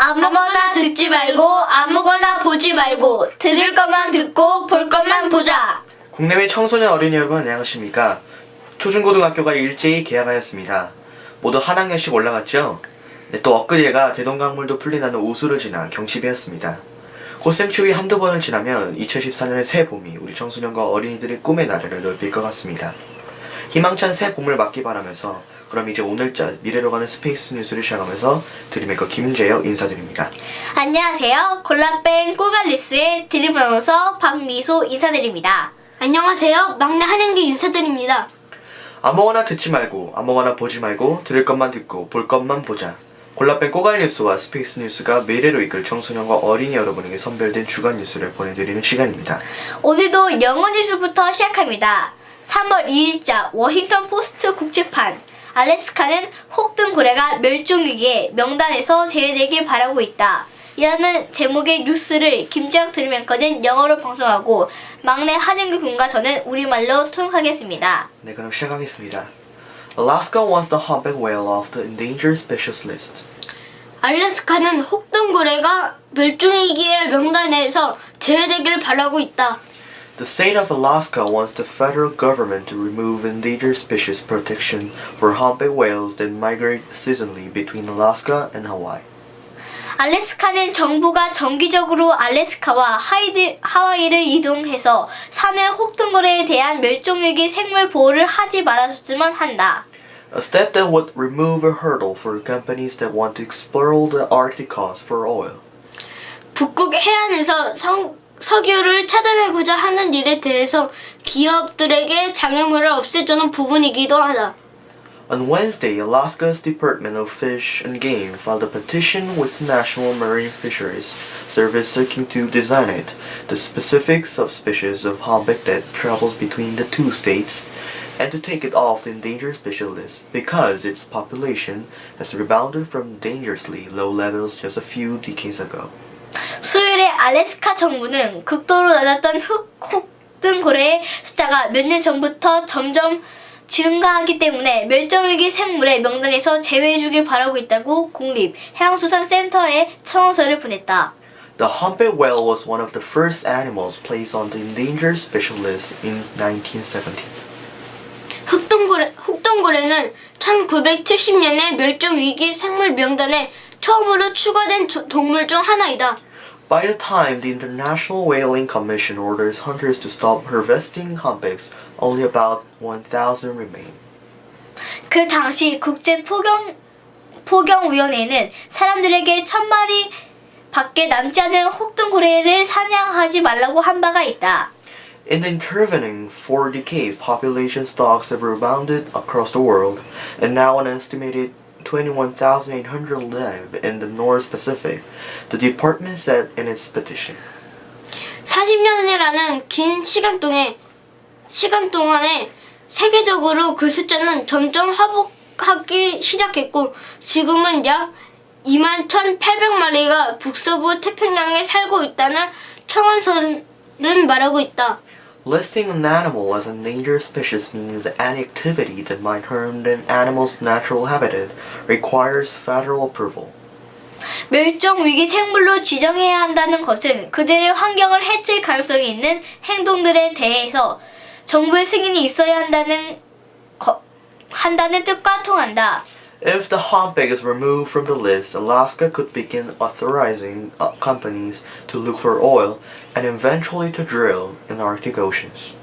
아무거나 듣지 말고 아무거나 보지 말고 들을 것만 듣고 볼 것만 보자. 국내외 청소년 어린이 여러분 안녕하십니까? 초중고등학교가 일제히 개학하였습니다. 모두 한 학년씩 올라갔죠? 네, 또 엊그제가 대동강물도 풀린다는 우수를 지나 경칩이었습니다. 곧샘추위 한두 번을 지나면 2014년의 새 봄이 우리 청소년과 어린이들의 꿈의 나래를 넓힐 것 같습니다. 희망찬 새 봄을 맞기 바라면서 그럼 이제 오늘자 미래로 가는 스페이스 뉴스를 시작하면서 드림메이커 김재혁 인사드립니다. 안녕하세요. 골라뺀 꼬갈뉴스의 드림 아나운서 박미소 인사드립니다. 안녕하세요. 막내 한영기 인사드립니다. 아무거나 듣지 말고 아무거나 보지 말고 들을 것만 듣고 볼 것만 보자. 골라뺀 꼬갈 뉴스와 스페이스 뉴스가 미래로 이끌 청소년과 어린이 여러분에게 선별된 주간 뉴스를 보내드리는 시간입니다. 오늘도 영어 뉴스부터 시작합니다. 3월 2일자 워싱턴 포스트 국제판. 알래스카는 혹등고래가 멸종위기에 명단에서 제외되길 바라고 있다. 이라는 제목의 뉴스를 김재혁 드림앵커는 영어로 방송하고 막내 한영규 군과 저는 우리말로 통역하겠습니다. 네, 그럼 시작하겠습니다. Alaska wants the humpback whale off the endangered species list. 알래스카는 혹등고래가 멸종위기의 명단에서 제외되길 바라고 있다. The state of Alaska wants the federal government to remove endangered species protection for humpback whales that migrate seasonally between Alaska and Hawaii. 알래스카는 정부가 정기적으로 알래스카와 하와이를 이동해서 사는 혹등고래에 대한 멸종위기 생물 보호를 하지 말아줬으면 한다. A step that would remove a hurdle for companies that want to explore the Arctic coast for oil. 북극 해안에서 석유를 찾아내고자 하는 일에 대해서 기업들에게 장애물을 없애주는 부분이기도 하다. On Wednesday, Alaska's Department of Fish and Game filed a petition with the National Marine Fisheries Service seeking to designate the specific subspecies of humpback that travels between the two states and to take it off the endangered species list because its population has rebounded from dangerously low levels just a few decades ago. 수요일에 알래스카 정부는 극도로 낮았던 혹등고래의 숫자가 몇 년 전부터 점점 증가하기 때문에 멸종위기 생물의 명단에서 제외해주길 바라고 있다고 국립해양수산센터에 청원서를 보냈다. The humpback whale was one of the first animals placed on the endangered species list in 1970. 혹등고래는 1970년에 멸종위기 생물 명단에 처음으로 추가된 동물 중 하나이다. By the time the International Whaling Commission orders hunters to stop harvesting humpbacks, only about 1,000 remain. 그 당시 국제 포경위원회는 사람들에게 1,000마리 밖에 남지 않은 혹등고래를 사냥하지 말라고 한 바가 있다. In the intervening 4 decades, population stocks have rebounded across the world, and now an estimated 21,800 live in the North Pacific, the department said in its petition. 40년이라는 긴 시간 동안에 세계적으로 그 숫자는 점점 하복하기 시작했고 지금은 약 21,800마리가 북서부 태평양에 살고 있다는 청원서는 말하고 있다. Listing an animal as an endangered species means any activity that might harm an animal's natural habitat requires federal approval. 멸종위기 생물로 지정해야 한다는 것은 그들의 환경을 해칠 가능성이 있는 행동들에 대해서 정부의 승인이 있어야 한다는 뜻과 통한다. If the humpback is removed from the list, Alaska could begin authorizing companies to look for oil and eventually to drill in Arctic oceans.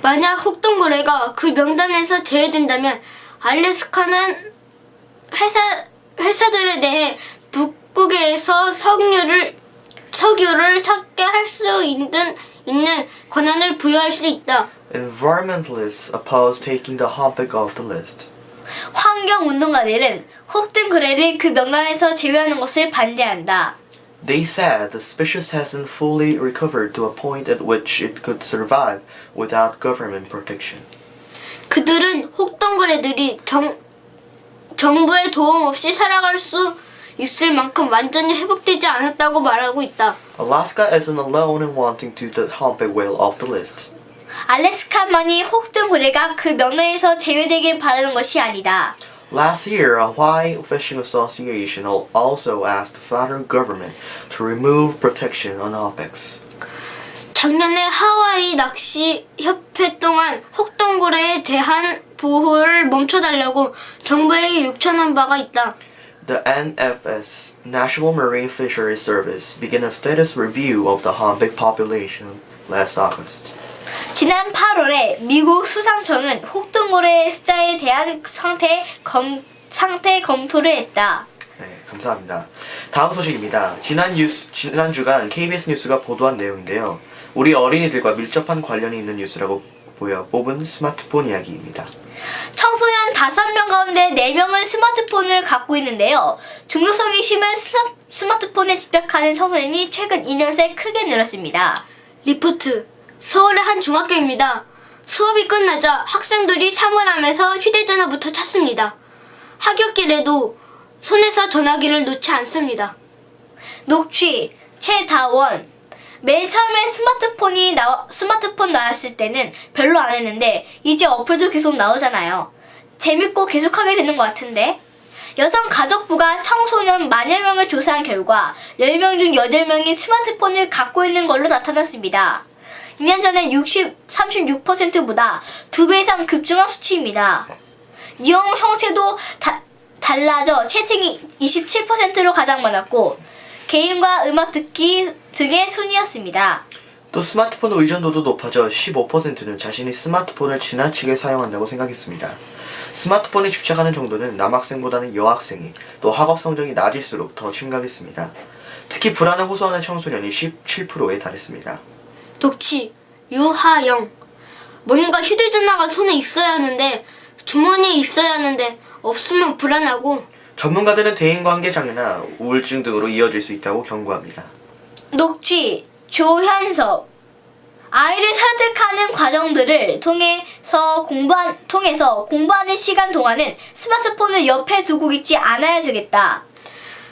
만약 혹등고래가 그 명단에서 제외된다면 알래스카는 회사들에 대해 북극에서 석유를 찾게 할 수 있는 권한을 부여할 수 있다. Environmentalists oppose taking the humpback off the list. 환경운동가들은 혹등고래를 그 명단에서 제외하는 것을 반대한다. They said the species hasn't fully recovered to a point at which it could survive without government protection. 그들은 혹등고래들이 정부의 도움 없이 살아갈 수 있을 만큼 완전히 회복되지 않았다고 말하고 있다. Alaska isn't alone in wanting to the humpback whale off the list. 알래스카만이 혹등고래가 그 명단에서 제외되길 바라는 것이 아니다. Last year, a Hawaii Fishing Association also asked the federal government to remove protection on OPEX. 작년에 하와이 낚시 협회 또한 혹동고래에 대한 보호를 멈춰달라고 정부에게 요청한 바가 있다. The NFS, National Marine Fisheries Service, began a status review of the hornbeck population last August. 지난 8월에 미국 수상청은 혹등고래의 숫자에 대한 상태 검토를 했다. 네, 감사합니다. 다음 소식입니다. 지난 주간 KBS 뉴스가 보도한 내용인데요. 우리 어린이들과 밀접한 관련이 있는 뉴스라고 보여 뽑은 스마트폰 이야기입니다. 청소년 5명 가운데 4명은 스마트폰을 갖고 있는데요. 중독성이 심한 스마트폰에 집착하는 청소년이 최근 2년 새 크게 늘었습니다. 리포트. 서울의 한 중학교입니다. 수업이 끝나자 학생들이 사물함에서 휴대전화부터 찾습니다. 하굣길에도 손에서 전화기를 놓지 않습니다. 녹취, 최다원. 맨 처음에 스마트폰 나왔을 때는 별로 안 했는데 이제 어플도 계속 나오잖아요. 재밌고 계속하게 되는 것 같은데. 여성가족부가 청소년 만여 명을 조사한 결과 10명 중 8명이 스마트폰을 갖고 있는 걸로 나타났습니다. 2년 전에 36%보다 2배 이상 급증한 수치입니다. 이용 형태도 달라져 채팅이 27%로 가장 많았고 게임과 음악 듣기 등의 순이었습니다. 또 스마트폰 의존도도 높아져 15%는 자신이 스마트폰을 지나치게 사용한다고 생각했습니다. 스마트폰에 집착하는 정도는 남학생보다는 여학생이 또 학업 성적이 낮을수록 더 심각했습니다. 특히 불안을 호소하는 청소년이 17%에 달했습니다. 독치. 유하영. 뭔가 휴대전화가 손에 있어야 하는데 주머니에 있어야 하는데 없으면 불안하고 전문가들은 대인관계 장애나 우울증 등으로 이어질 수 있다고 경고합니다. 녹취, 조현섭. 아이를 설득하는 과정들을 통해서 공부하는 시간 동안은 스마트폰을 옆에 두고 있지 않아야 되겠다.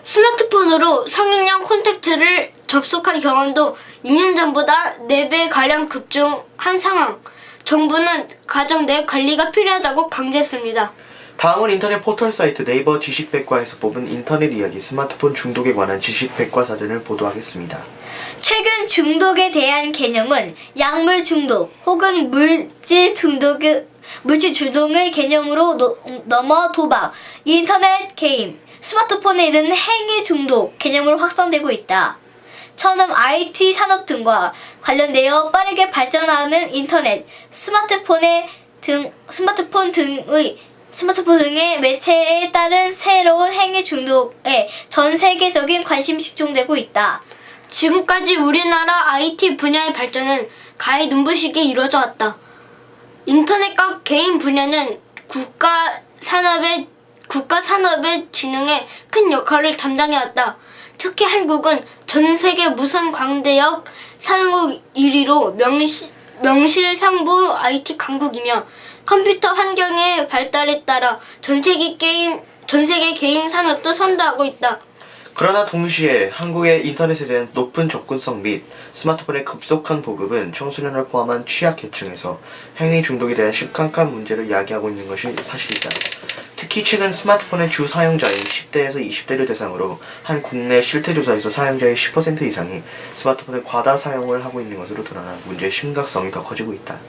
스마트폰으로 성인용 콘텐츠를 접속한 경험도 2년 전보다 4배가량 급증한 상황. 정부는 가정 내 관리가 필요하다고 강조했습니다. 다음은 인터넷 포털 사이트 네이버 지식백과에서 뽑은 인터넷 이야기 스마트폰 중독에 관한 지식백과사전을 보도하겠습니다. 최근 중독에 대한 개념은 약물 중독 혹은 물질 중독의 개념으로 넘어 도박, 인터넷 게임, 스마트폰에 이르는 행위 중독 개념으로 확산되고 있다. 첨단 IT 산업 등과 관련되어 빠르게 발전하는 인터넷, 스마트폰 등의 매체에 따른 새로운 행위 중독에 전 세계적인 관심이 집중되고 있다. 지금까지 우리나라 IT 분야의 발전은 가히 눈부시게 이루어져 왔다. 인터넷과 개인 분야는 국가 산업의 진흥에 큰 역할을 담당해왔다. 특히 한국은 전 세계 무선 광대역 사용국 1위로 명실상부 IT 강국이며 컴퓨터 환경의 발달에 따라 전 세계 게임 산업도 선도하고 있다. 그러나 동시에 한국의 인터넷에 대한 높은 접근성 및 스마트폰의 급속한 보급은 청소년을 포함한 취약계층에서 행위 중독에 대한 심각한 문제를 야기하고 있는 것이 사실이다. 특히 최근 스마트폰의 주 사용자인 10대에서 20대를 대상으로 한 국내 실태조사에서 사용자의 10% 이상이 스마트폰을 과다 사용을 하고 있는 것으로 드러나 문제의 심각성이 더 커지고 있다.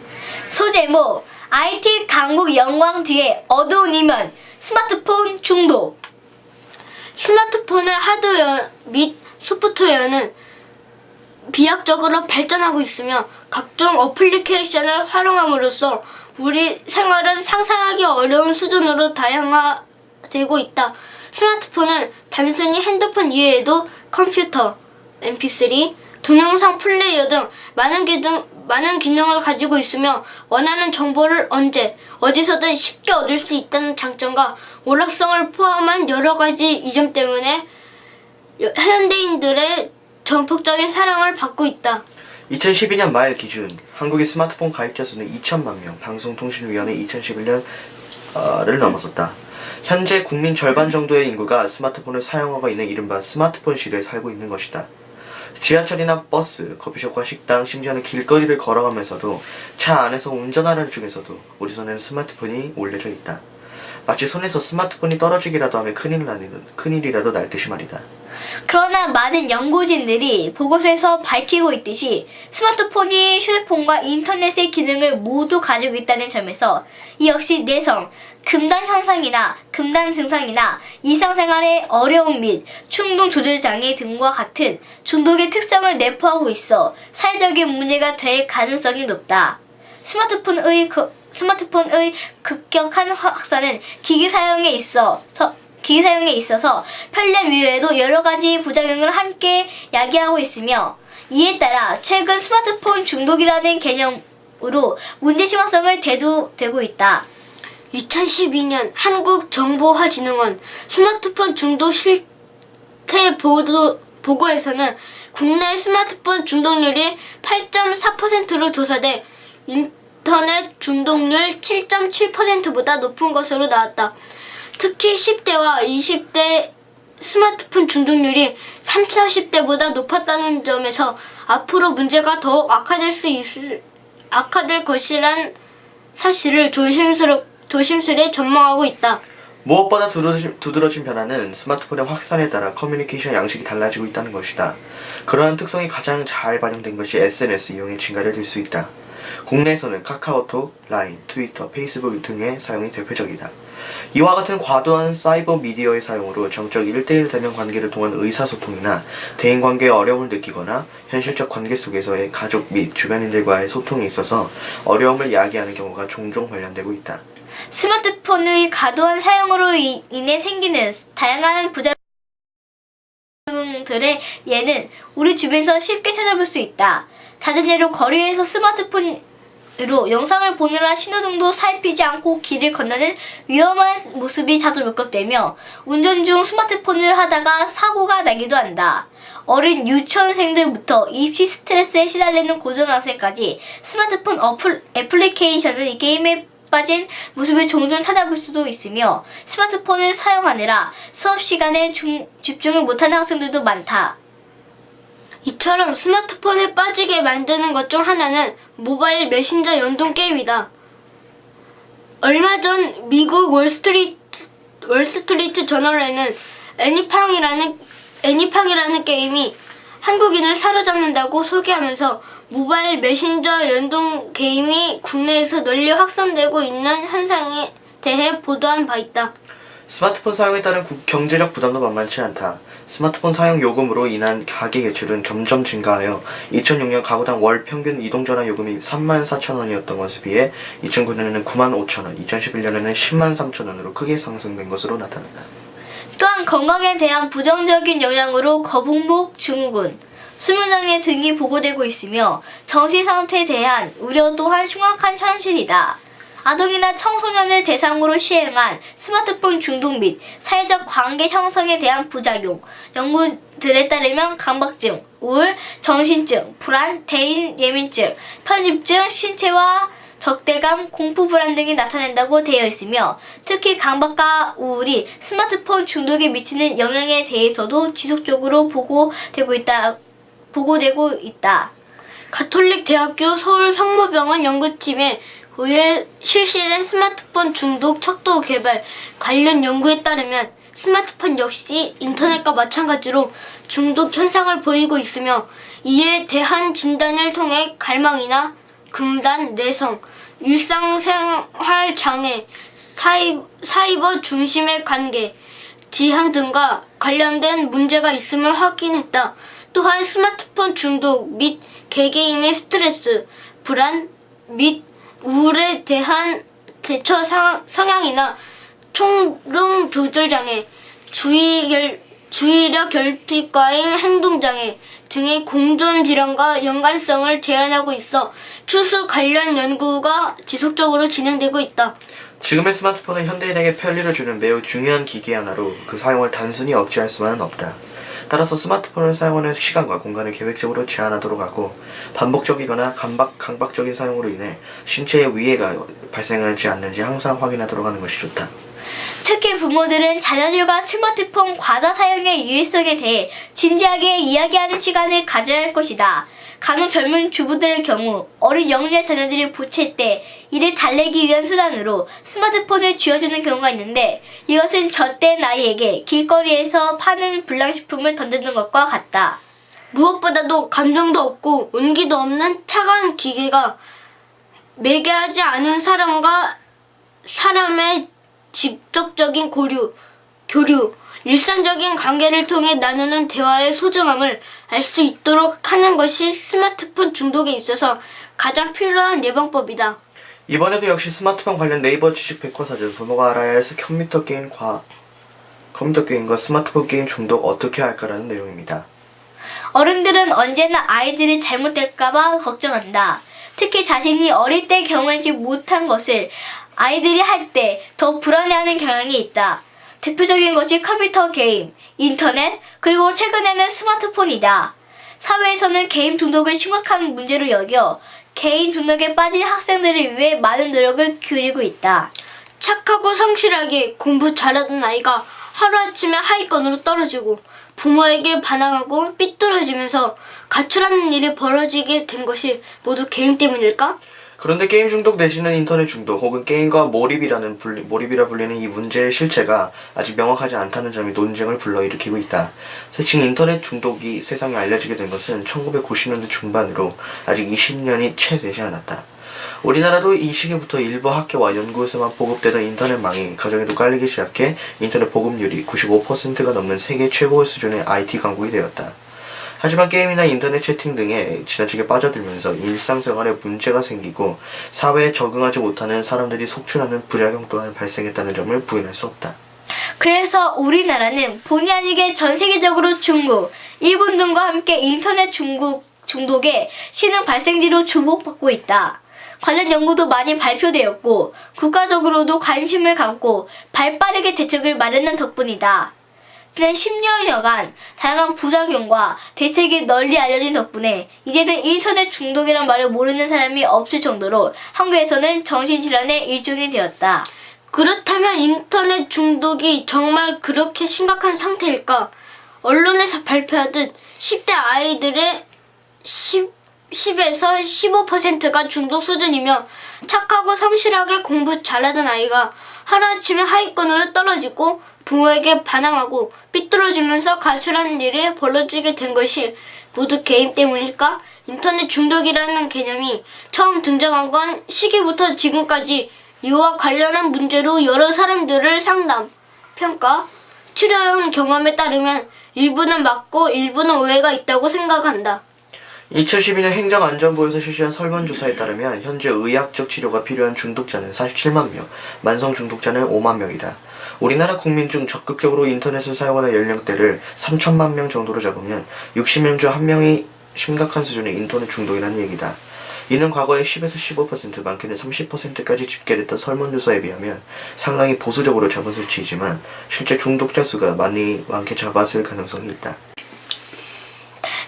소제목 IT 강국 영광 뒤에 어두운 이면 스마트폰 중독. 스마트폰의 하드웨어 및 소프트웨어는 비약적으로 발전하고 있으며 각종 어플리케이션을 활용함으로써 우리 생활은 상상하기 어려운 수준으로 다양화되고 있다. 스마트폰은 단순히 핸드폰 이외에도 컴퓨터, mp3, 동영상 플레이어 등 많은 기능을 가지고 있으며 원하는 정보를 언제, 어디서든 쉽게 얻을 수 있다는 장점과 오락성을 포함한 여러 가지 이점 때문에 현대인들의 전폭적인 사랑을 받고 있다. 2012년 말 기준 한국의 스마트폰 가입자 수는 2천만 명, 방송통신위원회 2011년을 넘어섰다. 현재 국민 절반 정도의 인구가 스마트폰을 사용하고 있는 이른바 스마트폰 시대에 살고 있는 것이다. 지하철이나 버스, 커피숍과 식당, 심지어는 길거리를 걸어가면서도 차 안에서 운전하는 중에서도 우리 손에는 스마트폰이 올려져 있다. 마치 손에서 스마트폰이 떨어지기라도 하면 큰일이라도 날 듯이 말이다. 그러나 많은 연구진들이 보고서에서 밝히고 있듯이 스마트폰이 휴대폰과 인터넷의 기능을 모두 가지고 있다는 점에서 이 역시 내성, 금단 현상이나 금단 증상이나 일상생활의 어려움 및 충동 조절 장애 등과 같은 중독의 특성을 내포하고 있어 사회적인 문제가 될 가능성이 높다. 스마트폰의 급격한 확산은 기기 사용에 있어서 편리함 이외에도 여러 가지 부작용을 함께 야기하고 있으며 이에 따라 최근 스마트폰 중독이라는 개념으로 문제 심각성을 대두되고 있다. 2012년 한국정보화진흥원 스마트폰 중독 실태 보고에서는 국내 스마트폰 중독률이 8.4%로 조사돼 인터넷 중독률 7.7%보다 높은 것으로 나왔다. 특히 10대와 20대 스마트폰 중독률이 30, 40대보다 높았다는 점에서 앞으로 문제가 더욱 악화될 것이란 사실을 조심스레 전망하고 있다. 무엇보다 두드러진 변화는 스마트폰의 확산에 따라 커뮤니케이션 양식이 달라지고 있다는 것이다. 그러한 특성이 가장 잘 반영된 것이 SNS 이용의 증가를 들 수 있다. 국내에서는 카카오톡, 라인, 트위터, 페이스북 등의 사용이 대표적이다. 이와 같은 과도한 사이버 미디어의 사용으로 정적 1대1 대면 관계를 통한 의사소통이나 대인관계에 어려움을 느끼거나 현실적 관계 속에서의 가족 및 주변인들과의 소통에 있어서 어려움을 야기하는 경우가 종종 관련되고 있다. 스마트폰의 과도한 사용으로 인해 생기는 다양한 부작용들의 예는 우리 주변에서 쉽게 찾아볼 수 있다. 작은 예로 거리에서 스마트폰으로 영상을 보느라 신호등도 살피지 않고 길을 건너는 위험한 모습이 자주 목격되며 운전 중 스마트폰을 하다가 사고가 나기도 한다. 어린 유치원생들부터 입시 스트레스에 시달리는 고등학생까지 스마트폰 애플리케이션은 게임에 빠진 모습을 종종 찾아볼 수도 있으며 스마트폰을 사용하느라 수업 시간에 집중을 못하는 학생들도 많다. 이처럼 스마트폰에 빠지게 만드는 것 중 하나는 모바일 메신저 연동 게임이다. 얼마 전 미국 월스트리트 저널에는 애니팡이라는 게임이 한국인을 사로잡는다고 소개하면서 모바일 메신저 연동 게임이 국내에서 널리 확산되고 있는 현상에 대해 보도한 바 있다. 스마트폰 사용에 따른 경제적 부담도 만만치 않다. 스마트폰 사용 요금으로 인한 가계 대출은 점점 증가하여 2006년 가구당 월 평균 이동전화 요금이 34,000원이었던 것에 비해 2009년에는 95,000원, 2011년에는 103,000원으로 크게 상승된 것으로 나타난다. 또한 건강에 대한 부정적인 영향으로 거북목 증후군, 수면장애 등이 보고되고 있으며 정신상태에 대한 우려 또한 심각한 현실이다. 아동이나 청소년을 대상으로 시행한 스마트폰 중독 및 사회적 관계 형성에 대한 부작용, 연구들에 따르면 강박증, 우울, 정신증, 불안, 대인 예민증, 편집증, 신체와 적대감, 공포 불안 등이 나타낸다고 되어 있으며 특히 강박과 우울이 스마트폰 중독에 미치는 영향에 대해서도 지속적으로 보고되고 있다. 가톨릭 대학교 서울 성모병원 연구팀에 의해 실시된 스마트폰 중독 척도 개발 관련 연구에 따르면 스마트폰 역시 인터넷과 마찬가지로 중독 현상을 보이고 있으며 이에 대한 진단을 통해 갈망이나 금단, 내성, 일상생활 장애, 사이버 중심의 관계, 지향 등과 관련된 문제가 있음을 확인했다. 또한 스마트폰 중독 및 개개인의 스트레스, 불안 및 우울에 대한 대처 성향이나 충동 조절 장애, 주의력 결핍 과잉 행동 장애 등의 공존 질환과 연관성을 제한하고 있어 추수 관련 연구가 지속적으로 진행되고 있다. 지금의 스마트폰은 현대인에게 편리를 주는 매우 중요한 기기 하나로 그 사용을 단순히 억제할 수만은 없다. 따라서 스마트폰을 사용하는 시간과 공간을 계획적으로 제한하도록 하고 반복적이거나 강박적인 사용으로 인해 신체에 위해가 발생하지 않는지 항상 확인하도록 하는 것이 좋다. 특히 부모들은 자녀들과 스마트폰 과다 사용의 유해성에 대해 진지하게 이야기하는 시간을 가져야 할 것이다. 간혹 젊은 주부들의 경우 어린 영유아 자녀들이 보채 때 이를 달래기 위한 수단으로 스마트폰을 쥐어주는 경우가 있는데 이것은 젖된 아이에게 길거리에서 파는 불량식품을 던지는 것과 같다. 무엇보다도 감정도 없고 온기도 없는 차가운 기계가 매개하지 않은 사람과 사람의 직접적인 교류, 일상적인 관계를 통해 나누는 대화의 소중함을 알 수 있도록 하는 것이 스마트폰 중독에 있어서 가장 필요한 예방법이다. 이번에도 역시 스마트폰 관련 네이버 지식 백과사전 부모가 알아야 할 컴퓨터 게임과 스마트폰 게임 중독 어떻게 할까라는 내용입니다. 어른들은 언제나 아이들이 잘못될까봐 걱정한다. 특히 자신이 어릴 때 경험하지 못한 것을 아이들이 할 때 더 불안해하는 경향이 있다. 대표적인 것이 컴퓨터 게임, 인터넷, 그리고 최근에는 스마트폰이다. 사회에서는 게임 중독을 심각한 문제로 여겨 게임 중독에 빠진 학생들을 위해 많은 노력을 기울이고 있다. 착하고 성실하게 공부 잘하던 아이가 하루아침에 하위권으로 떨어지고 부모에게 반항하고 삐뚤어지면서 가출하는 일이 벌어지게 된 것이 모두 게임 때문일까? 그런데 게임 중독 내지는 인터넷 중독 혹은 게임과 몰입이라 불리는 이 문제의 실체가 아직 명확하지 않다는 점이 논쟁을 불러일으키고 있다. 대칭 인터넷 중독이 세상에 알려지게 된 것은 1990년대 중반으로 아직 20년이 채 되지 않았다. 우리나라도 이 시기부터 일부 학교와 연구소에서만 보급되던 인터넷망이 가정에도 깔리기 시작해 인터넷 보급률이 95%가 넘는 세계 최고 수준의 IT 강국이 되었다. 하지만 게임이나 인터넷 채팅 등에 지나치게 빠져들면서 일상생활에 문제가 생기고 사회에 적응하지 못하는 사람들이 속출하는 부작용 또한 발생했다는 점을 부인할 수 없다. 그래서 우리나라는 본의 아니게 전 세계적으로 중국, 일본 등과 함께 인터넷 중독의 신흥 발생지로 주목받고 있다. 관련 연구도 많이 발표되었고 국가적으로도 관심을 갖고 발빠르게 대책을 마련한 덕분이다. 지난 10년여간 다양한 부작용과 대책이 널리 알려진 덕분에 이제는 인터넷 중독이란 말을 모르는 사람이 없을 정도로 한국에서는 정신질환의 일종이 되었다. 그렇다면 인터넷 중독이 정말 그렇게 심각한 상태일까? 언론에서 발표하듯 10대 아이들의 10에서 15%가 중독 수준이며 착하고 성실하게 공부 잘하던 아이가 하루아침에 하위권으로 떨어지고 부모에게 반항하고 삐뚤어지면서 가출하는 일이 벌어지게 된 것이 모두 게임 때문일까? 인터넷 중독이라는 개념이 처음 등장한 건 시기부터 지금까지 이와 관련한 문제로 여러 사람들을 상담, 평가, 치료해온 경험에 따르면 일부는 맞고 일부는 오해가 있다고 생각한다. 2012년 행정안전부에서 실시한 설문조사에 따르면 현재 의학적 치료가 필요한 중독자는 47만 명, 만성 중독자는 5만 명이다. 우리나라 국민 중 적극적으로 인터넷을 사용하는 연령대를 3천만 명 정도로 잡으면 60명 중 1명이 심각한 수준의 인터넷 중독이라는 얘기다. 이는 과거에 10에서 15%, 많게는 30%까지 집계됐던 설문조사에 비하면 상당히 보수적으로 잡은 수치이지만 실제 중독자 수가 많게 잡았을 가능성이 있다.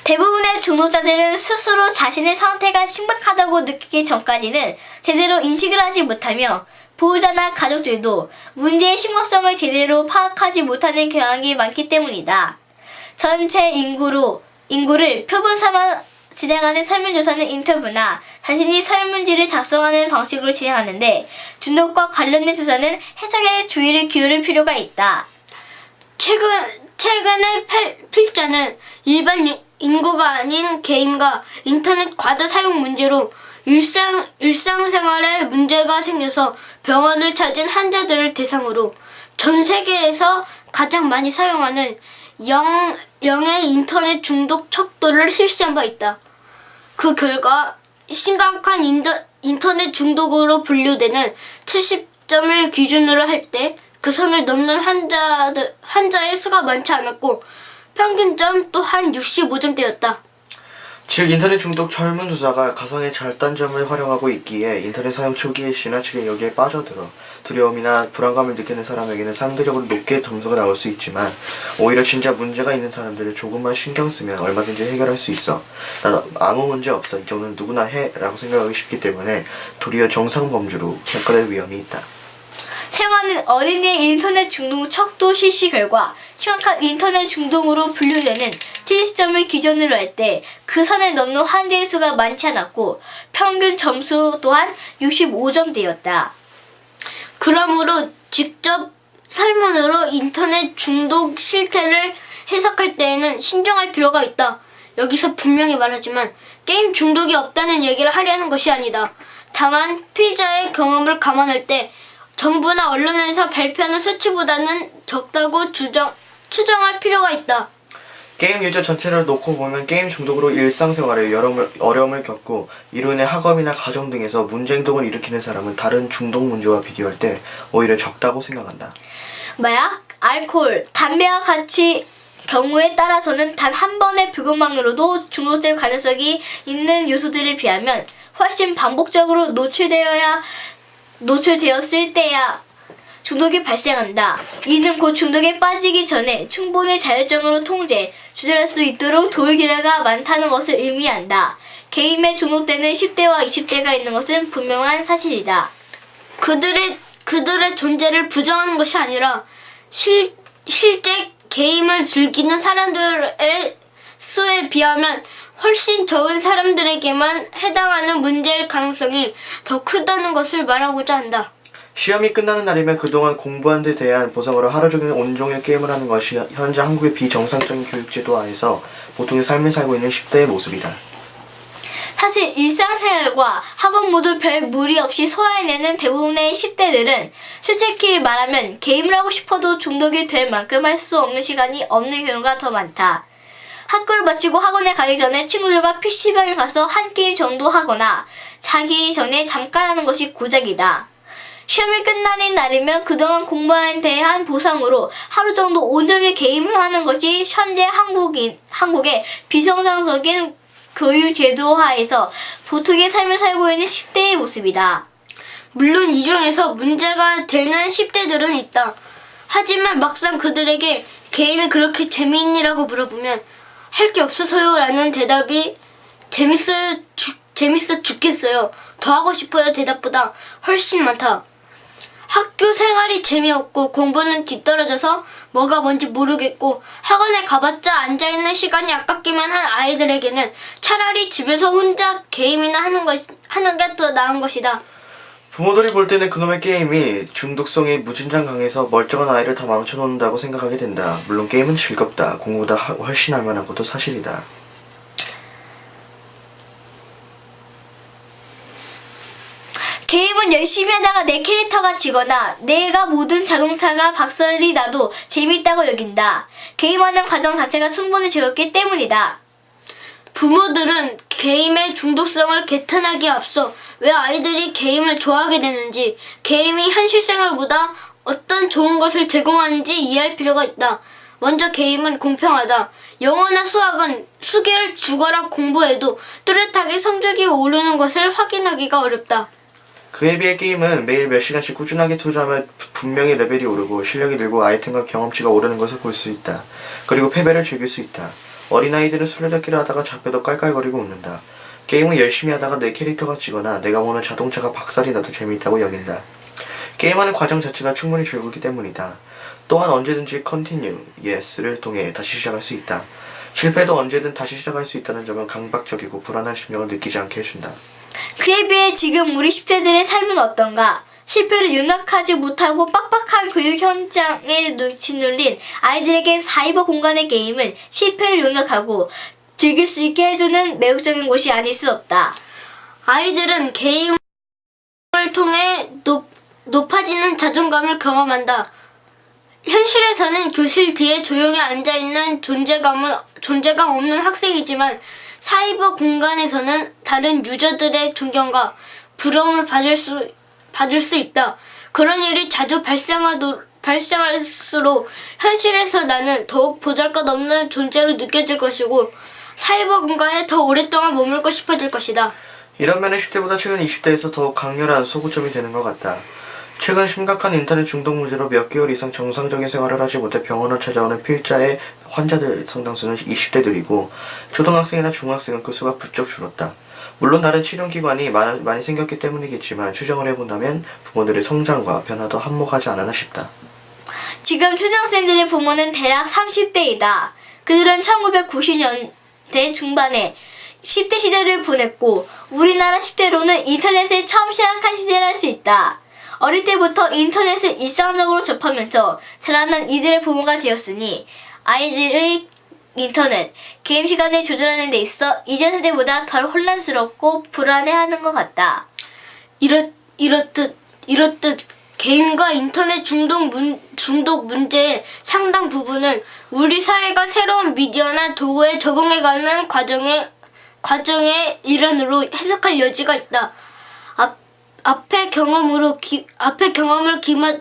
대부분의 중독자들은 스스로 자신의 상태가 심각하다고 느끼기 전까지는 제대로 인식을 하지 못하며 보호자나 가족들도 문제의 심각성을 제대로 파악하지 못하는 경향이 많기 때문이다. 전체 인구를 표본 삼아 진행하는 설문조사는 인터뷰나 자신이 설문지를 작성하는 방식으로 진행하는데 중독과 관련된 조사는 해석에 주의를 기울일 필요가 있다. 최근의 필자는 일반 인구가 아닌 개인과 인터넷 과다 사용 문제로 일상생활에 문제가 생겨서 병원을 찾은 환자들을 대상으로 전 세계에서 가장 많이 사용하는 영의 인터넷 중독 척도를 실시한 바 있다. 그 결과 심각한 인터넷 중독으로 분류되는 70점을 기준으로 할 때 그 선을 넘는 환자의 수가 많지 않았고 평균점 또한 65점대였다. 즉 인터넷 중독 설문조사가 가상의 절단점을 활용하고 있기에 인터넷 사용 초기에 지나치게 여기에 빠져들어 두려움이나 불안감을 느끼는 사람에게는 상대적으로 높게 점수가 나올 수 있지만 오히려 진짜 문제가 있는 사람들을 조금만 신경 쓰면 얼마든지 해결할 수 있어. 난 아무 문제 없어, 이 정도는 누구나 해 라고 생각하기 쉽기 때문에 도리어 정상범주로 평가될 위험이 있다. 생활은 어린이의 인터넷 중독 척도 실시 결과 심각한 인터넷 중독으로 분류되는 70점을 기준으로 할 때 그 선을 넘는 환자의 수가 많지 않았고 평균 점수 또한 65점대였다. 그러므로 직접 설문으로 인터넷 중독 실태를 해석할 때에는 신중할 필요가 있다. 여기서 분명히 말하지만 게임 중독이 없다는 얘기를 하려는 것이 아니다. 다만 필자의 경험을 감안할 때 정부나 언론에서 발표하는 수치보다는 적다고 추정할 필요가 있다. 게임 유저 전체를 놓고 보면 게임 중독으로 일상생활에 어려움을 겪고 이로 인해 학업이나 가정 등에서 문제 행동을 일으키는 사람은 다른 중독 문제와 비교할 때 오히려 적다고 생각한다. 마약, 알코올, 담배와 같이 경우에 따라서는 단 한 번의 불금만으로도 중독될 가능성이 있는 요소들에 비하면 훨씬 반복적으로 노출되었을 때야 중독이 발생한다. 이는 곧 중독에 빠지기 전에 충분히 자율적으로 통제, 조절할 수 있도록 도울 기회가 많다는 것을 의미한다. 게임에 중독되는 10대와 20대가 있는 것은 분명한 사실이다. 그들의 존재를 부정하는 것이 아니라 실제 게임을 즐기는 사람들의 수에 비하면 훨씬 적은 사람들에게만 해당하는 문제일 가능성이 더 크다는 것을 말하고자 한다. 시험이 끝나는 날이면 그동안 공부한 데 대한 보상으로 하루 종일 온종일 게임을 하는 것이 현재 한국의 비정상적인 교육제도 안에서 보통의 삶을 살고 있는 10대의 모습이다. 사실 일상생활과 학업 모두 별 무리 없이 소화해내는 대부분의 10대들은 솔직히 말하면 게임을 하고 싶어도 중독이 될 만큼 할 수 없는 시간이 없는 경우가 더 많다. 학교를 마치고 학원에 가기 전에 친구들과 PC방에 가서 한 게임 정도 하거나 자기 전에 잠깐 하는 것이 고작이다. 시험이 끝나는 날이면 그동안 공부한 데 대한 보상으로 하루 정도 온종일 게임을 하는 것이 현재 한국의 비정상적인 교육 제도 하에서 보통의 삶을 살고 있는 10대의 모습이다. 물론 이 중에서 문제가 되는 10대들은 있다. 하지만 막상 그들에게 게임이 그렇게 재미있니라고 물어보면 할 게 없어서요 라는 대답이 재밌어 죽겠어요. 더 하고 싶어요 대답보다 훨씬 많다. 학교 생활이 재미없고 공부는 뒤떨어져서 뭐가 뭔지 모르겠고 학원에 가봤자 앉아있는 시간이 아깝기만 한 아이들에게는 차라리 집에서 혼자 게임이나 하는 게 더 나은 것이다. 부모들이 볼 때는 그놈의 게임이 중독성이 무진장 강해서 멀쩡한 아이를 다 망쳐놓는다고 생각하게 된다. 물론 게임은 즐겁다. 공부보다 훨씬 할 만한 것도 사실이다. 게임은 열심히 하다가 내 캐릭터가 지거나 내가 모든 자동차가 박살이 나도 재미있다고 여긴다. 게임하는 과정 자체가 충분히 즐겁기 때문이다. 부모들은 게임의 중독성을 개탄하기에 앞서 왜 아이들이 게임을 좋아하게 되는지, 게임이 현실 생활보다 어떤 좋은 것을 제공하는지 이해할 필요가 있다. 먼저 게임은 공평하다. 영어나 수학은 수개를 죽어라 공부해도 뚜렷하게 성적이 오르는 것을 확인하기가 어렵다. 그에 비해 게임은 매일 몇 시간씩 꾸준하게 투자하면 분명히 레벨이 오르고 실력이 늘고 아이템과 경험치가 오르는 것을 볼 수 있다. 그리고 패배를 즐길 수 있다. 어린아이들은 술래잡기를 하다가 잡혀도 깔깔거리고 웃는다. 게임은 열심히 하다가 내 캐릭터가 지거나 내가 모는 자동차가 박살이 나도 재미있다고 여긴다. 게임하는 과정 자체가 충분히 즐겁기 때문이다. 또한 언제든지 컨티뉴, yes를 통해 다시 시작할 수 있다. 실패도 언제든 다시 시작할 수 있다는 점은 강박적이고 불안한 심령을 느끼지 않게 해준다. 그에 비해 지금 우리 10대들의 삶은 어떤가? 실패를 용납하지 못하고 빡빡한 교육 현장에 짓눌린 아이들에게 사이버 공간의 게임은 실패를 용납하고 즐길 수 있게 해주는 매력적인 곳이 아닐 수 없다. 아이들은 게임을 통해 높아지는 자존감을 경험한다. 현실에서는 교실 뒤에 조용히 앉아있는 존재감 없는 학생이지만 사이버 공간에서는 다른 유저들의 존경과 부러움을 받을 수 있다. 그런 일이 자주 발생할수록 현실에서 나는 더욱 보잘것없는 존재로 느껴질 것이고 사이버 공간에 더 오랫동안 머물고 싶어질 것이다. 이런 면에 10대보다 최근 20대에서 더욱 강렬한 소구점이 되는 것 같다. 최근 심각한 인터넷 중독 문제로 몇 개월 이상 정상적인 생활을 하지 못해 병원을 찾아오는 필자의 환자들 상당수는 20대들이고 초등학생이나 중학생은 그 수가 부쩍 줄었다. 물론 다른 치료기관이 많이 생겼기 때문이겠지만 추정을 해본다면 부모들의 성장과 변화도 한몫하지 않았나 싶다. 지금 초등학생들의 부모는 대략 30대이다. 그들은 1990년대 중반에 10대 시대를 보냈고 우리나라 10대로는 인터넷을 처음 시작한 시대를 할 수 있다. 어릴 때부터 인터넷을 일상적으로 접하면서 자라난 이들의 부모가 되었으니 아이들의 인터넷, 게임 시간을 조절하는 데 있어 이전 세대보다 덜 혼란스럽고 불안해하는 것 같다. 이렇듯 게임과 인터넷 중독 문제의 상당 부분은 우리 사회가 새로운 미디어나 도구에 적응해가는 과정의 일환으로 해석할 여지가 있다. 앞의 경험을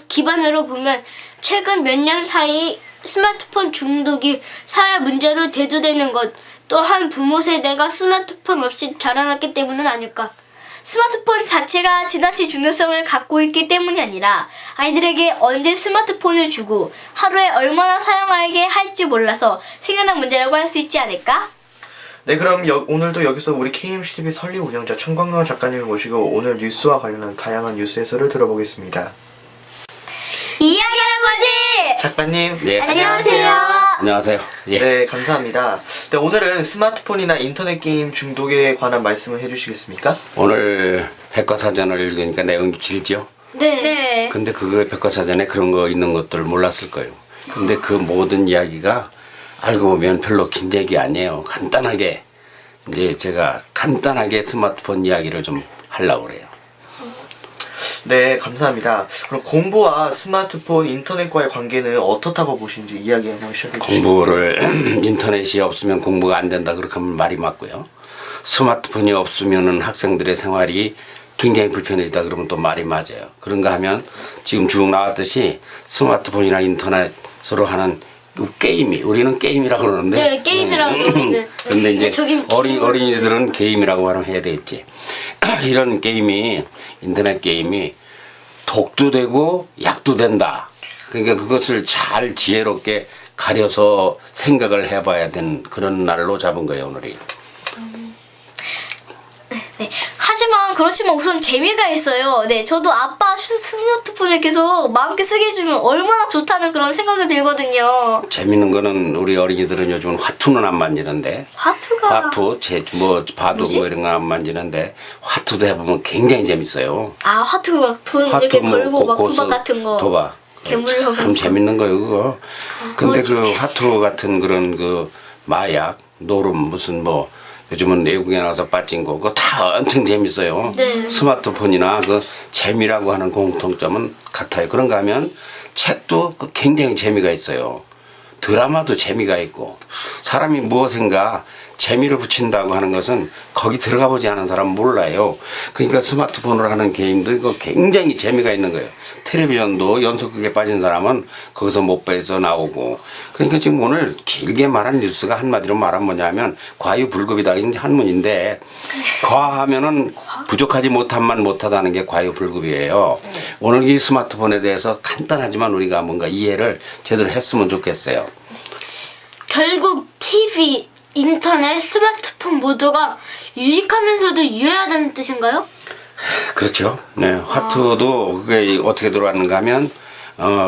기반으로 보면 최근 몇 년 사이 스마트폰 중독이 사회 문제로 대두되는 것 또한 부모 세대가 스마트폰 없이 자라났기 때문은 아닐까. 스마트폰 자체가 지나친 중요성을 갖고 있기 때문이 아니라 아이들에게 언제 스마트폰을 주고 하루에 얼마나 사용하게 할지 몰라서 생겨난 문제라고 할 수 있지 않을까? 네, 그럼 오늘도 여기서 우리 KMCTV 설립 운영자 천광로원 작가님을 모시고 오늘 뉴스와 관련한 다양한 뉴스 해설을 들어보겠습니다. 이야기하는 거지! 작가님, 네. 안녕하세요. 안녕하세요. 예. 네, 감사합니다. 네, 오늘은 스마트폰이나 인터넷 게임 중독에 관한 말씀을 해주시겠습니까? 오늘 백과사전을 읽으니까 내용이 길죠? 네. 근데 그 백과사전에 그런 거 있는 것들을 몰랐을 거예요. 근데 그 모든 이야기가 알고 보면 별로 긴 얘기 아니에요. 간단하게 이제 제가 간단하게 스마트폰 이야기를 좀 하려고 그래요. 네, 감사합니다. 그럼 공부와 스마트폰, 인터넷과의 관계는 어떻다고 보시는지 이야기 한번 시작해 주시겠어요? 공부를 인터넷이 없으면 공부가 안 된다 그렇게 하면 말이 맞고요. 스마트폰이 없으면은 학생들의 생활이 굉장히 불편해지다 그러면 또 말이 맞아요. 그런가 하면 지금 쭉 나왔듯이 스마트폰이나 인터넷으로 하는 그 게임이 우리는 게임이라고 그러는데 네, 게임이라고 그러는데. 근데 이제 저긴 어린이들은 게임이라고 하면 해야 되겠지. 이런 게임이 인터넷 게임이 독도 되고 약도 된다. 그러니까 그것을 잘 지혜롭게 가려서 생각을 해봐야 되는 그런 날로 잡은 거예요 오늘이. 네. 하지만 그렇지만 우선 재미가 있어요. 네, 저도 아빠 스마트폰을 계속 마음껏 쓰게 해주면 얼마나 좋다는 그런 생각이 들거든요. 재밌는 거는 우리 어린이들은 요즘은 화투는 안 만지는데 화투가 화투 뭐 바둑 뭐지? 뭐 이런 거 안 만지는데 화투도 해보면 굉장히 재밌어요. 아 화투 막돈 이렇게 걸고 막 도박 같은 거 도박 괴물로 참 재밌는 거예요 그거. 근데 그 재밌어. 화투 같은 그런 그 마약 노름 무슨 뭐 요즘은 외국에 나가서 빠진 거 그거 다 엄청 재밌어요. 네. 스마트폰이나 그 재미라고 하는 공통점은 같아요. 그런가 하면 책도 그 굉장히 재미가 있어요. 드라마도 재미가 있고 사람이 무엇인가 재미를 붙인다고 하는 것은 거기 들어가 보지 않은 사람은 몰라요. 그러니까 스마트폰으로 하는 게임도 이거 굉장히 재미가 있는 거예요. 텔레비전도 연속극에 빠진 사람은 거기서 못 빼서 나오고 그러니까 지금 오늘 길게 말한 뉴스가 한마디로 말하면 뭐냐면 과유불급이다 이런 한문인데 과하면은 부족하지 못함만 못하다는 게 과유불급이에요. 오늘 이 스마트폰에 대해서 간단하지만 우리가 뭔가 이해를 제대로 했으면 좋겠어요. 결국 TV, 인터넷, 스마트폰 모두가 유익하면서도 유해하다는 뜻인가요? 그렇죠. 네, 화투도 그게 어떻게 들어왔는가 하면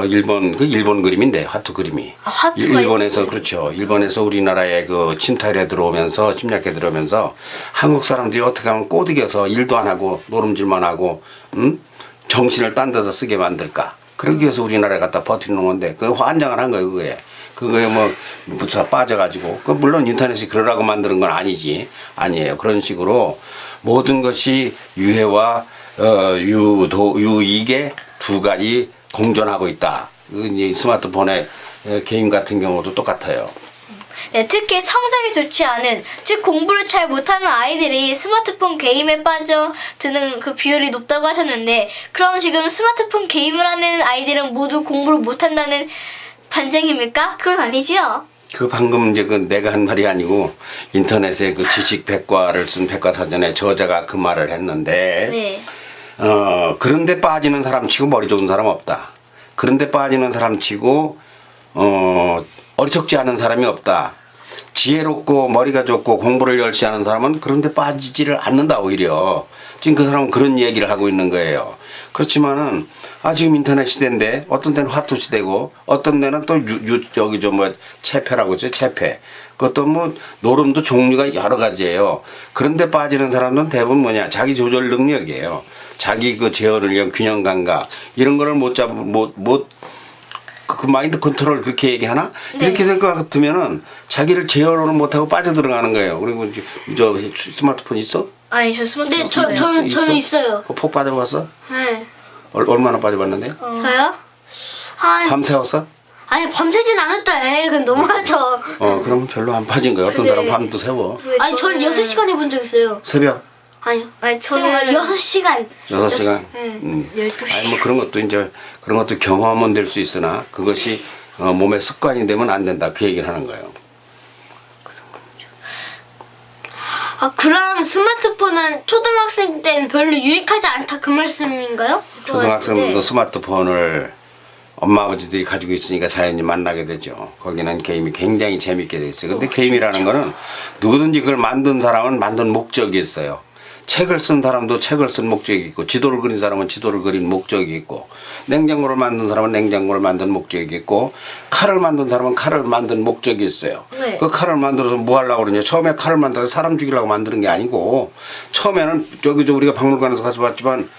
일본 그림인데 화투 그림이 아, 화투가 일본에서 그렇죠. 일본에서 우리나라에 그 침탈에 들어오면서 침략해 들어오면서 한국 사람들이 어떻게 하면 꼬드겨서 일도 안 하고 노름질만 하고 정신을 딴 데다 쓰게 만들까? 그러기 위해서 우리나라에 갖다 버티는 건데 그 환장을 한 거예요 그게. 그거에 뭐 부차 빠져가지고 그 물론 인터넷이 그러라고 만드는 건 아니에요. 그런 식으로 모든 것이 유해와 유익의 두 가지 공존하고 있다. 이 스마트폰의 게임 같은 경우도 똑같아요. 네, 특히 성적이 좋지 않은, 즉 공부를 잘 못하는 아이들이 스마트폰 게임에 빠져드는 그 비율이 높다고 하셨는데, 그럼 지금 스마트폰 게임을 하는 아이들은 모두 공부를 못한다는 반증입니까? 그건 아니지요. 그 방금 이제 그 내가 한 말이 아니고 인터넷에 그 지식 백과를 쓴 백과사전에 저자가 그 말을 했는데 네. 그런데 빠지는 사람 치고 머리 좋은 사람 없다. 그런데 빠지는 사람 치고 어리석지 않은 사람이 없다. 지혜롭고 머리가 좋고 공부를 열심히 하는 사람은 그런 데 빠지지를 않는다 오히려. 지금 그 사람은 그런 얘기를 하고 있는 거예요. 그렇지만은 지금 인터넷 시대인데 어떤 데는 화투 시대고 어떤 데는 또 여기 저 뭐 채패라고 있죠. 채패. 그것도 뭐 노름도 종류가 여러 가지예요. 그런데 빠지는 사람들은 대부분 뭐냐 자기 조절 능력이에요. 자기 그 제어를 위한 균형 감각 이런 거를 그 마인드 컨트롤 그렇게 얘기하나? 네. 이렇게 될 것 같으면은 자기를 제어를 못하고 빠져들어가는 거예요. 그리고 이제 저 스마트폰 있어? 아니 저 스마트폰. 네, 저는 있어요. 그거 폭 빠져봤어? 네. 얼마나 빠져봤는데? 저요? 한 밤 새웠어? 아니 밤새진 않았죠. 그건 너무하죠. 그러면 별로 안 빠진 거야. 어떤 네. 사람 밤도 새워. 근데 아니 전 6시간 해본 적 있어요. 새벽 아니요. 아니 저는 6시간. 6시간. 네. 12시. 아니 뭐 그런 것도 이제 그런 것도 경험은 될 수 있으나 그것이 몸의 습관이 되면 안 된다. 그 얘기를 하는 거예요. 그럼 스마트폰은 초등학생 때는 별로 유익하지 않다 그 말씀인가요? 초등학생들도 네. 스마트폰을 엄마 아버지들이 가지고 있으니까 자연히 만나게 되죠. 거기는 게임이 굉장히 재밌게 돼 있어요. 근데 게임이라는 거는 누구든지 그걸 만든 사람은 만든 목적이 있어요. 책을 쓴 사람도 책을 쓴 목적이 있고 지도를 그린 사람은 지도를 그린 목적이 있고 냉장고를 만든 사람은 냉장고를 만든 목적이 있고 칼을 만든 사람은 칼을 만든 목적이 있어요. 네. 그 칼을 만들어서 뭐 하려고 그러냐. 처음에 칼을 만들어서 사람 죽이려고 만드는 게 아니고 처음에는 저기 우리가 박물관에서 가서 봤지만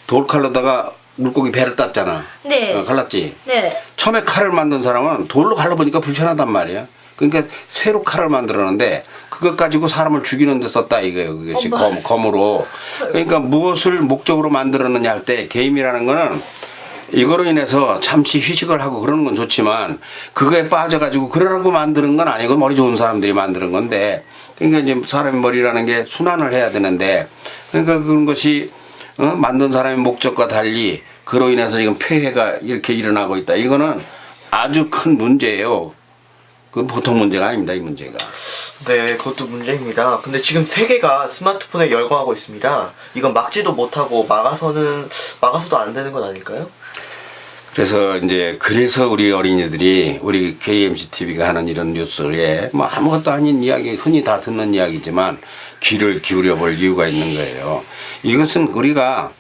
돌칼로다가 물고기 배를 땄잖아. 네. 갈랐지. 네. 처음에 칼을 만든 사람은 돌로 갈라보니까 불편하단 말이야. 그러니까 새로 칼을 만들었는데 그것 가지고 사람을 죽이는 데 썼다 이거예요. 그것이 검으로. 그러니까 무엇을 목적으로 만들었느냐 할 때 게임이라는 거는 이거로 인해서 잠시 휴식을 하고 그러는 건 좋지만 그거에 빠져가지고 그러라고 만드는 건 아니고 머리 좋은 사람들이 만드는 건데 그러니까 이제 사람의 머리라는 게 순환을 해야 되는데 그러니까 그런 것이 만든 사람의 목적과 달리 그로 인해서 지금 폐해가 이렇게 일어나고 있다. 이거는 아주 큰 문제예요. 그 보통 문제가 아닙니다. 이 문제가. 네, 그것도 문제입니다. 근데 지금 세계가 스마트폰에 열광하고 있습니다. 이건 막지도 못하고 막아서도 안 되는 건 아닐까요? 그래서 우리 어린이들이 우리 KMC TV가 하는 이런 뉴스에 뭐 아무것도 아닌 이야기 흔히 다 듣는 이야기지만 귀를 기울여 볼 이유가 있는 거예요. 이것은 우리가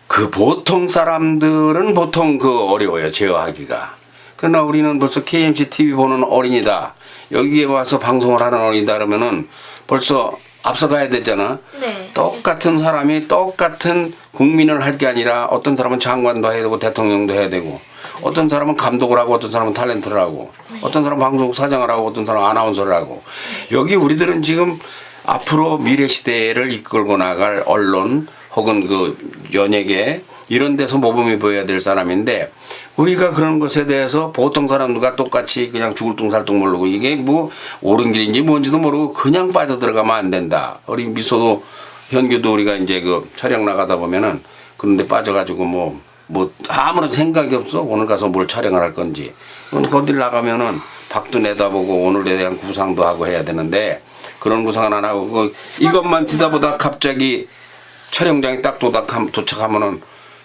그 보통 사람들은 보통 어려워요. 제어하기가. 그러나 우리는 벌써 KMC TV 보는 어린이다. 여기에 와서 방송을 하는 어린이다 그러면은 벌써 앞서가야 되잖아. 네. 똑같은 사람이 똑같은 국민을 할 게 아니라 어떤 사람은 장관도 해야 되고 대통령도 해야 되고 어떤 사람은 감독을 하고 어떤 사람은 탤런트를 하고 어떤 사람은 방송국 사장을 하고 어떤 사람은 아나운서를 하고 여기 우리들은 지금 앞으로 미래 시대를 이끌고 나갈 언론 혹은 그 연예계 이런 데서 모범이 보여야 될 사람인데 우리가 그런 것에 대해서 보통 사람들과 똑같이 그냥 죽을 둥살둥 모르고 이게 뭐 옳은 길인지 뭔지도 모르고 그냥 빠져들어가면 안 된다. 우리 미소도 현규도 우리가 이제 그 촬영 나가다 보면은 그런데 빠져가지고 뭐 아무런 생각이 없어. 오늘 가서 뭘 촬영을 할 건지. 거길 나가면은 밖도 내다보고 오늘에 대한 구상도 하고 해야 되는데 그런 구상은 안 하고 이것만 뒤다보다 갑자기 촬영장에 딱 도착하면은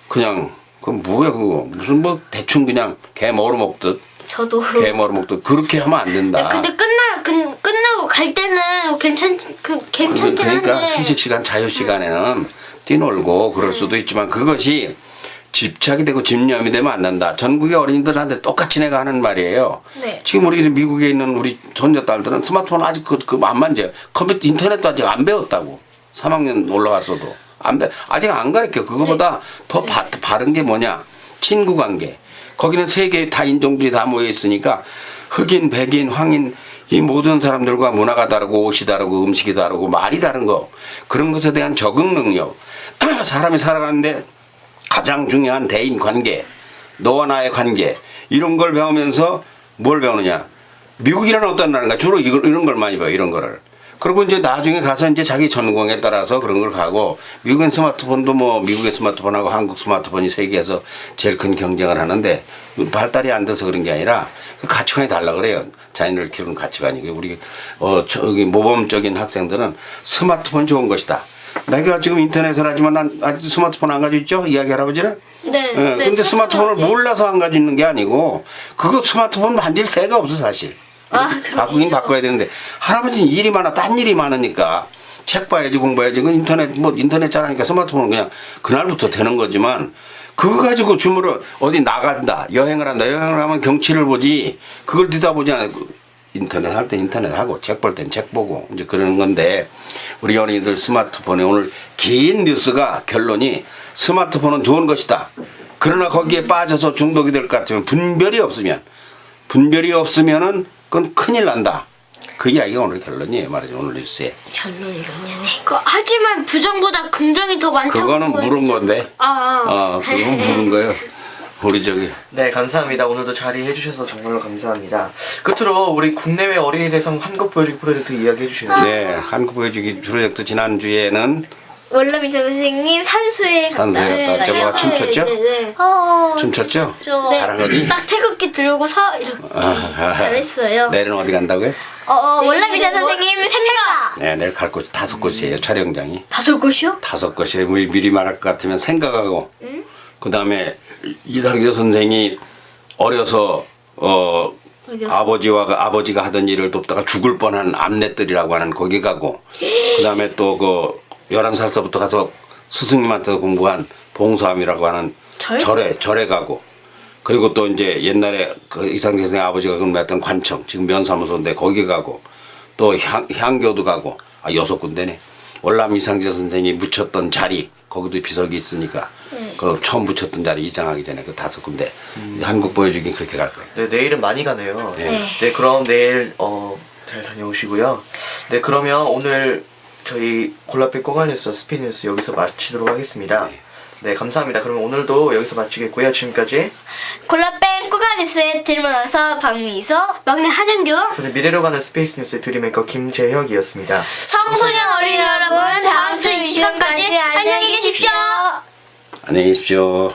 그냥 뭐야 그거 무슨 뭐 대충 그냥 개 먹듯 저도. 개 먹듯 그렇게 하면 안 된다. 근데 끝나고 갈 때는 괜찮긴 그러니까 한데 휴식 시간 자유 시간에는 뛰놀고 그럴 수도 있지만 그것이 집착이 되고 집념이 되면 안 된다. 전국의 어린이들한테 똑같이 내가 하는 말이에요. 네. 지금 우리 미국에 있는 우리 손녀딸들은 스마트폰 아직 안 만져요. 컴퓨터 인터넷도 아직 안 배웠다고. 3학년 올라갔어도 아직 안 가르쳐. 그거보다 더 바른 게 뭐냐? 친구 관계. 거기는 세계 다 인종들이 다 모여 있으니까 흑인, 백인, 황인 이 모든 사람들과 문화가 다르고 옷이 다르고 음식이 다르고 말이 다른 거 그런 것에 대한 적응 능력. 사람이 살아가는데 가장 중요한 대인 관계, 너와 나의 관계 이런 걸 배우면서 뭘 배우느냐? 미국이라는 어떤 나라인가 주로 이런 걸 많이 배워. 이런 거를. 그리고 이제 나중에 가서 이제 자기 전공에 따라서 그런 걸 가고 미국은 스마트폰도 뭐 미국의 스마트폰하고 한국 스마트폰이 세계에서 제일 큰 경쟁을 하는데 발달이 안 돼서 그런 게 아니라 그 가치관이 달라 그래요. 자연을 키우는 가치관이. 우리 저기 모범적인 학생들은 스마트폰 좋은 것이다. 내가 지금 인터넷을 하지만 난 아직도 스마트폰 안 가지고 있죠? 이야기 할아버지는? 네. 근데 스마트폰을 몰라서 안 가지고 있는 게 아니고 그거 스마트폰 만질 새가 없어 사실. 바꾸긴 바꿔야 되는데 할아버지는 일이 많아 딴 일이 많으니까 책 봐야지 공부해야지 그 인터넷 잘하니까 스마트폰은 그냥 그날부터 되는 거지만 그거 가지고 주무를 어디 나간다 여행을 한다 여행을 하면 경치를 보지 그걸 뒤다 보지 않고 인터넷 할 땐 인터넷 하고 책 볼 땐 책 보고 이제 그러는 건데 우리 연예인들 스마트폰에 오늘 긴 뉴스가 결론이 스마트폰은 좋은 것이다. 그러나 거기에 빠져서 중독이 될 것 같으면 분별이 없으면은 그건 큰일 난다. 그 이야기가 오늘 결론이에요 말이죠 오늘 뉴스에. 하지만 부정보다 긍정이 더 많다고. 그거는 물은 건데. 그건 물은 거예요. 우리 저기. 네, 감사합니다. 오늘도 자리해 주셔서 정말로 감사합니다. 끝으로 우리 국내외 어린이 대상 한국 보여주기 프로젝트 이야기해 주시나요? 네, 한국 보여주기 프로젝트 지난주에는 월남이정 선생님 산소에 갔다. 산소에 저거가 춤췄죠? 네. 춤췄죠? 춤췄죠. 잘한 거지? 딱 태극기 들고서 이렇게. 잘했어요. 내일은 어디 간다고요? 월남이정 선생님 생각. 네, 내일 갈 곳이 5곳이에요 촬영장이. 5곳이요? 5곳이에요. 미리 말할 것 같으면 생각하고 그 다음에 이상재 선생이 어려서 아버지가 하던 일을 돕다가 죽을 뻔한 암넷들이라고 하는 거기 가고 그 다음에 또 그 11살서부터 가서 스승님한테 공부한 봉수함이라고 하는 절에 가고 그리고 또 이제 옛날에 그 이상재 선생 아버지가 근무했던 관청 지금 면사무소인데 거기 가고 또 향교도 가고 6군데네. 월남 이상재 선생이 묻혔던 자리 거기도 비석이 있으니까 그 처음 묻혔던 자리 이장하기 전에 그 5군데 이제 한국 보여주긴 그렇게 갈 거예요. 네, 내일은 많이 가네요. 네. 네, 그럼 내일 잘 다녀오시고요. 네, 그러면 오늘 저희 골라뺀 꼬갈뉴스 스피뉴스 여기서 마치도록 하겠습니다. 네, 감사합니다. 그러면 오늘도 여기서 마치겠고요. 지금까지 골라뺀 꼬가리스에 들어나서 박미서 막내 한현규. 저는 미래로 가는 스페이스 뉴스의 드림메이커 김재혁이었습니다. 청소년 어린이 여러분 다음 주 이 시간까지 안녕히 계십시오. 안녕히 계십시오.